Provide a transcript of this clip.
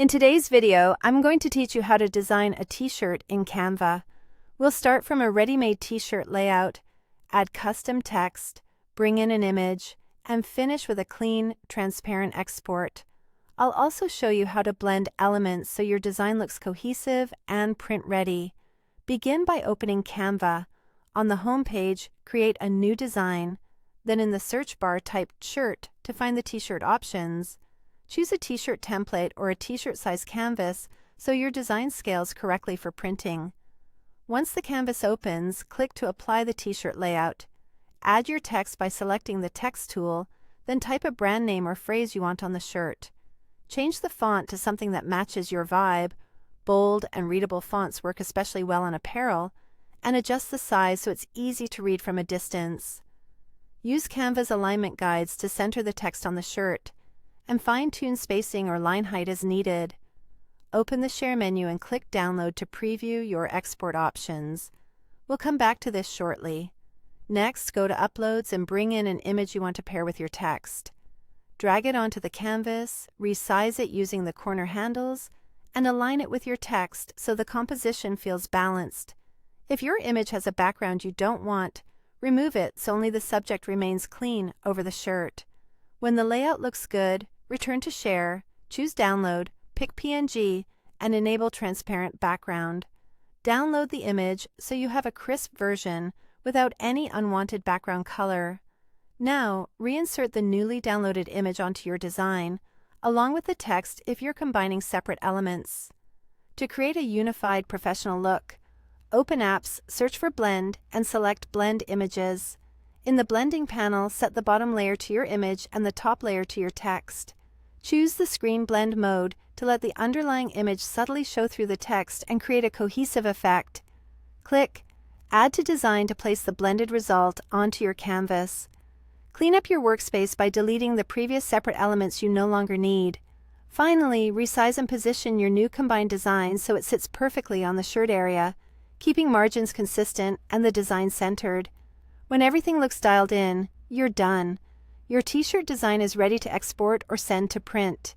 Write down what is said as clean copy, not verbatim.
In today's video, I'm going to teach you how to design a t-shirt in Canva. We'll start from a ready-made t-shirt layout, add custom text, bring in an image, and finish with a clean, transparent export. I'll also show you how to blend elements so your design looks cohesive and print-ready. Begin by opening Canva. On the home page, create a new design. Then in the search bar, type shirt to find the t-shirt options. Choose a t-shirt template or a t-shirt size canvas so your design scales correctly for printing. Once the canvas opens, click to apply the t-shirt layout. Add your text by selecting the text tool, then type a brand name or phrase you want on the shirt. Change the font to something that matches your vibe. Bold and readable fonts work especially well on apparel, and adjust the size so it's easy to read from a distance. Use Canva's alignment guides to center the text on the shirt, and fine-tune spacing or line height as needed. Open the Share menu and click Download to preview your export options. We'll come back to this shortly. Next, go to Uploads and bring in an image you want to pair with your text. Drag it onto the canvas, resize it using the corner handles, and align it with your text so the composition feels balanced. If your image has a background you don't want, remove it so only the subject remains clean over the shirt. When the layout looks good, return to Share, choose Download, pick PNG, and enable Transparent Background. Download the image so you have a crisp version without any unwanted background color. Now, reinsert the newly downloaded image onto your design, along with the text if you're combining separate elements. To create a unified professional look, open Apps, search for Blend, and select Blend Images. In the Blending panel, set the bottom layer to your image and the top layer to your text. Choose the Screen Blend mode to let the underlying image subtly show through the text and create a cohesive effect. Click Add to Design to place the blended result onto your canvas. Clean up your workspace by deleting the previous separate elements you no longer need. Finally, resize and position your new combined design so it sits perfectly on the shirt area, keeping margins consistent and the design centered. When everything looks dialed in, you're done. Your t-shirt design is ready to export or send to print.